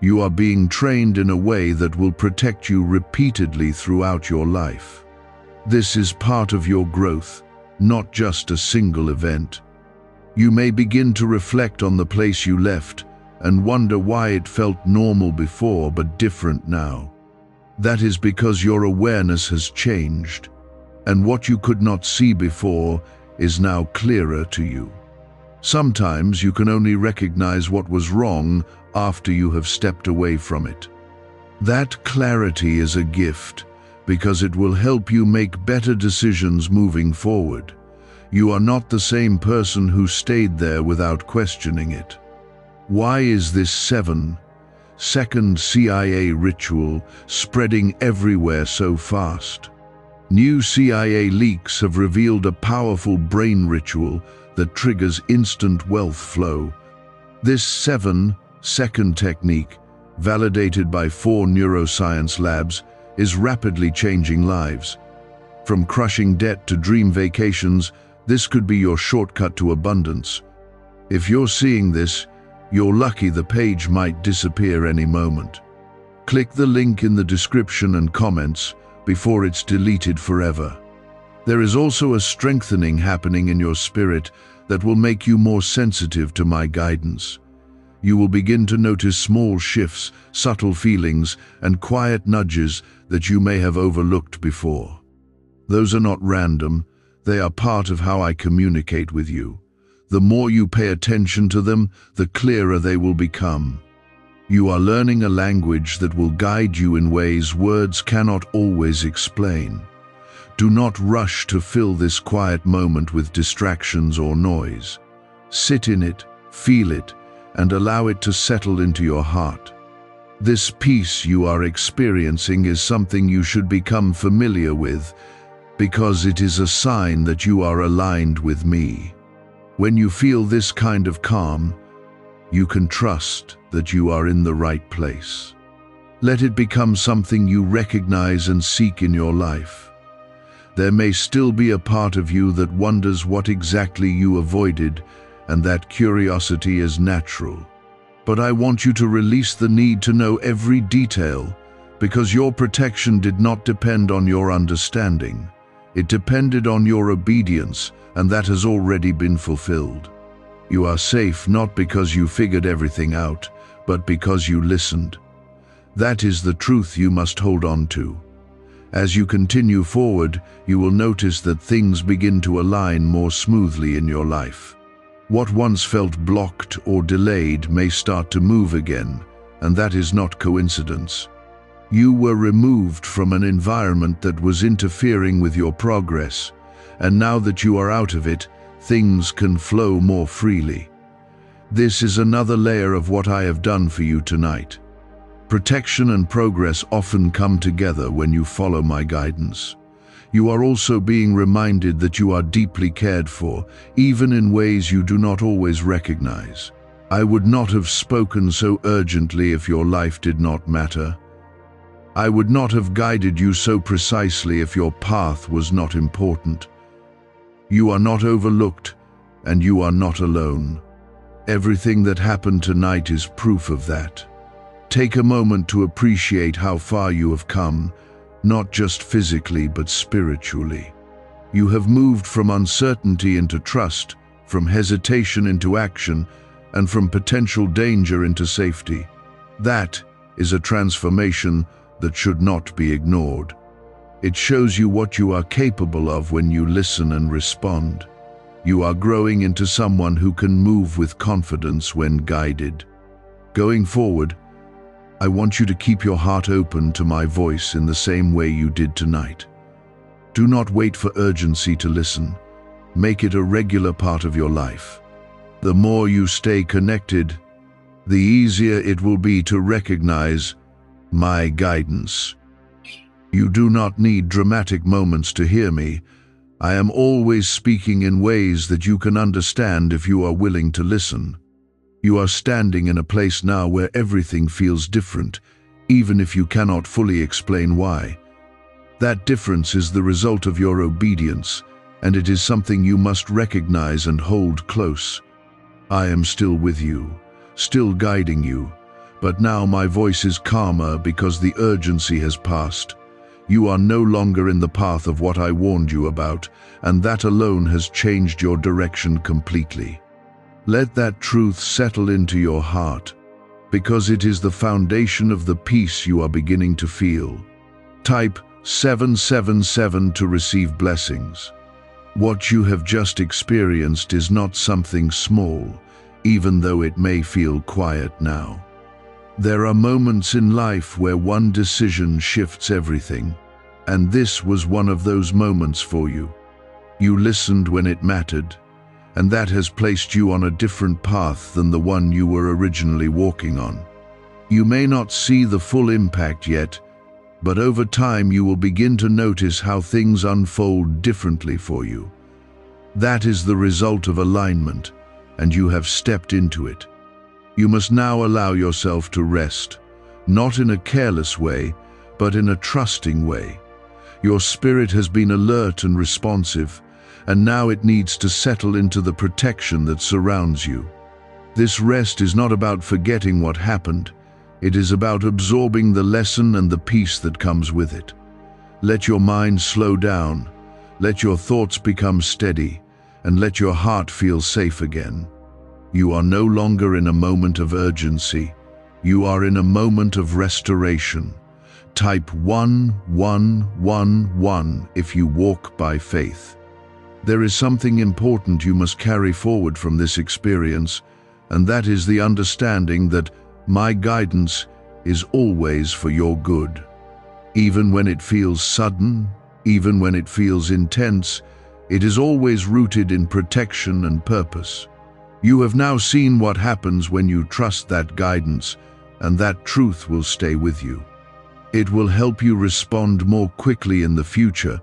You are being trained in a way that will protect you repeatedly throughout your life. This is part of your growth, not just a single event. You may begin to reflect on the place you left and wonder why it felt normal before but different now. That is because your awareness has changed, and what you could not see before is now clearer to you. Sometimes you can only recognize what was wrong after you have stepped away from it. That clarity is a gift because it will help you make better decisions moving forward. You are not the same person who stayed there without questioning it. Why is this 7-second CIA ritual spreading everywhere so fast? New CIA leaks have revealed a powerful brain ritual that triggers instant wealth flow. This 7-second technique, validated by 4 neuroscience labs, is rapidly changing lives. From crushing debt to dream vacations, this could be your shortcut to abundance. If you're seeing this, you're lucky. The page might disappear any moment. Click the link in the description and comments before it's deleted forever. There is also a strengthening happening in your spirit that will make you more sensitive to my guidance. You will begin to notice small shifts, subtle feelings, and quiet nudges that you may have overlooked before. Those are not random, they are part of how I communicate with you. The more you pay attention to them, the clearer they will become. You are learning a language that will guide you in ways words cannot always explain. Do not rush to fill this quiet moment with distractions or noise. Sit in it, feel it, and allow it to settle into your heart. This peace you are experiencing is something you should become familiar with, because it is a sign that you are aligned with me. When you feel this kind of calm, you can trust that you are in the right place. Let it become something you recognize and seek in your life. There may still be a part of you that wonders what exactly you avoided, and that curiosity is natural. But I want you to release the need to know every detail, because your protection did not depend on your understanding. It depended on your obedience, and that has already been fulfilled. You are safe not because you figured everything out, but because you listened. That is the truth you must hold on to. As you continue forward, you will notice that things begin to align more smoothly in your life. What once felt blocked or delayed may start to move again, and that is not coincidence. You were removed from an environment that was interfering with your progress, and now that you are out of it, things can flow more freely. This is another layer of what I have done for you tonight. Protection and progress often come together when you follow my guidance. You are also being reminded that you are deeply cared for, even in ways you do not always recognize. I would not have spoken so urgently if your life did not matter. I would not have guided you so precisely if your path was not important. You are not overlooked, and you are not alone. Everything that happened tonight is proof of that. Take a moment to appreciate how far you have come, not just physically but spiritually. You have moved from uncertainty into trust, from hesitation into action, and from potential danger into safety. That is a transformation that should not be ignored. It shows you what you are capable of when you listen and respond. You are growing into someone who can move with confidence when guided. Going forward, I want you to keep your heart open to my voice in the same way you did tonight. Do not wait for urgency to listen. Make it a regular part of your life. The more you stay connected, the easier it will be to recognize my guidance. You do not need dramatic moments to hear me. I am always speaking in ways that you can understand if you are willing to listen. You are standing in a place now where everything feels different, even if you cannot fully explain why. That difference is the result of your obedience, and it is something you must recognize and hold close. I am still with you, still guiding you, but now my voice is calmer because the urgency has passed. You are no longer in the path of what I warned you about, and that alone has changed your direction completely. Let that truth settle into your heart, because it is the foundation of the peace you are beginning to feel. Type 777 to receive blessings. What you have just experienced is not something small, even though it may feel quiet now. There are moments in life where one decision shifts everything, and this was one of those moments for you. You listened when it mattered, and that has placed you on a different path than the one you were originally walking on. You may not see the full impact yet, but over time you will begin to notice how things unfold differently for you. That is the result of alignment, and you have stepped into it. You must now allow yourself to rest, not in a careless way, but in a trusting way. Your spirit has been alert and responsive, and now it needs to settle into the protection that surrounds you. This rest is not about forgetting what happened. It is about absorbing the lesson and the peace that comes with it. Let your mind slow down, let your thoughts become steady, and let your heart feel safe again. You are no longer in a moment of urgency. You are in a moment of restoration. Type 1111 if you walk by faith. There is something important you must carry forward from this experience, and that is the understanding that my guidance is always for your good. Even when it feels sudden, even when it feels intense, it is always rooted in protection and purpose. You have now seen what happens when you trust that guidance, and that truth will stay with you. It will help you respond more quickly in the future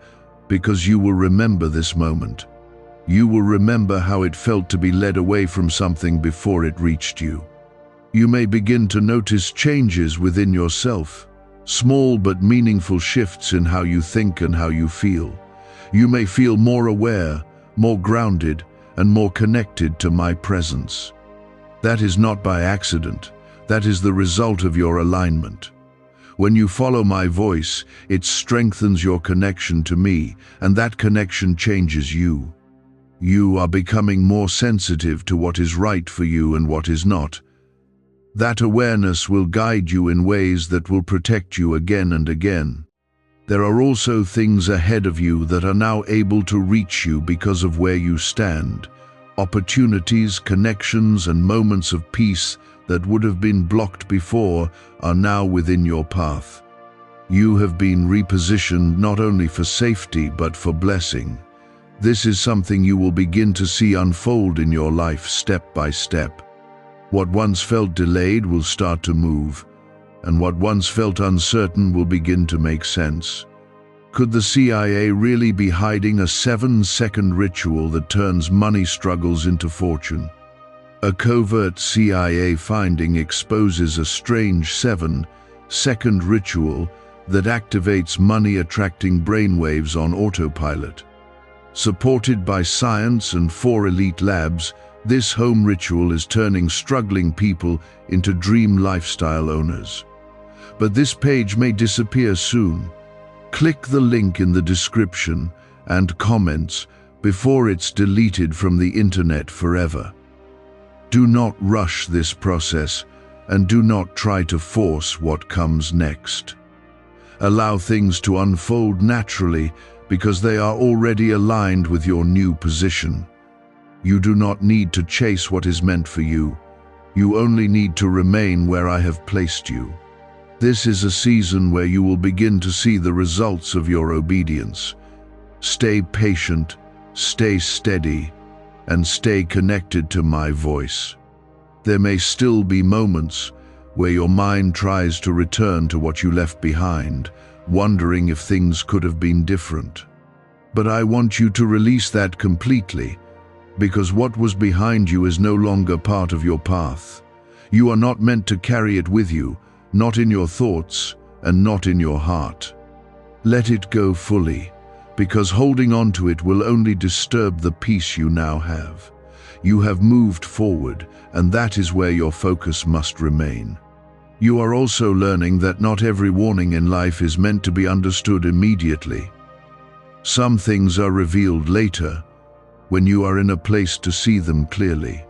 because you will remember this moment. You will remember how it felt to be led away from something before it reached you. You may begin to notice changes within yourself, small but meaningful shifts in how you think and how you feel. You may feel more aware, more grounded, and more connected to my presence. That is not by accident. That is the result of your alignment. When you follow my voice, it strengthens your connection to me, and that connection changes you. You are becoming more sensitive to what is right for you and what is not. That awareness will guide you in ways that will protect you again and again. There are also things ahead of you that are now able to reach you because of where you stand. Opportunities, connections, and moments of peace that would have been blocked before are now within your path. You have been repositioned not only for safety but for blessing. This is something you will begin to see unfold in your life step by step. What once felt delayed will start to move, and what once felt uncertain will begin to make sense. Could the CIA really be hiding a 7-second ritual that turns money struggles into fortune? A covert CIA finding exposes a strange 7-second ritual that activates money-attracting brainwaves on autopilot. Supported by science and 4 elite labs, this home ritual is turning struggling people into dream lifestyle owners. But this page may disappear soon. Click the link in the description and comments before it's deleted from the internet forever. Do not rush this process, and do not try to force what comes next. Allow things to unfold naturally because they are already aligned with your new position. You do not need to chase what is meant for you. You only need to remain where I have placed you. This is a season where you will begin to see the results of your obedience. Stay patient, stay steady, and stay connected to my voice. There may still be moments where your mind tries to return to what you left behind, wondering if things could have been different. But I want you to release that completely, because what was behind you is no longer part of your path. You are not meant to carry it with you, not in your thoughts and not in your heart. Let it go fully, because holding on to it will only disturb the peace you now have. You have moved forward, and that is where your focus must remain. You are also learning that not every warning in life is meant to be understood immediately. Some things are revealed later, when you are in a place to see them clearly.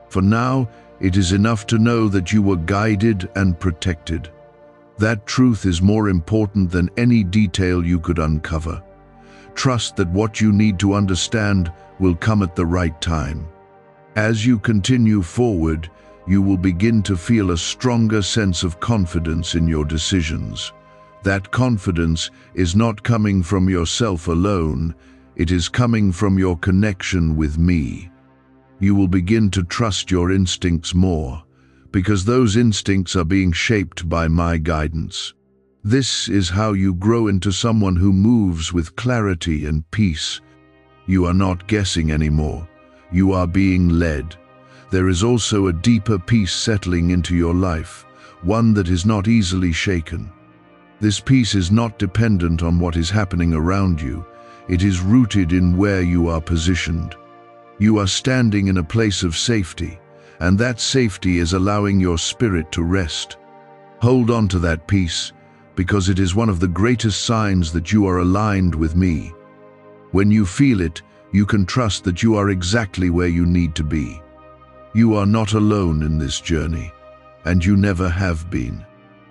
For now, it is enough to know that you were guided and protected. That truth is more important than any detail you could uncover. Trust that what you need to understand will come at the right time. As you continue forward, you will begin to feel a stronger sense of confidence in your decisions. That confidence is not coming from yourself alone, it is coming from your connection with me. You will begin to trust your instincts more, because those instincts are being shaped by my guidance. This is how you grow into someone who moves with clarity and peace. You are not guessing anymore. You are being led. There is also a deeper peace settling into your life, one that is not easily shaken. This peace is not dependent on what is happening around you. It is rooted in where you are positioned. You are standing in a place of safety, and that safety is allowing your spirit to rest. Hold on to that peace, because it is one of the greatest signs that you are aligned with me. When you feel it, you can trust that you are exactly where you need to be. You are not alone in this journey, and you never have been.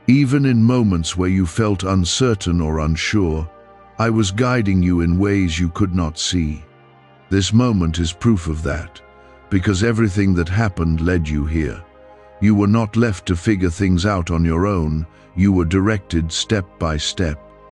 Even in moments where you felt uncertain or unsure, I was guiding you in ways you could not see. This moment is proof of that, because everything that happened led you here. You were not left to figure things out on your own, you were directed step by step.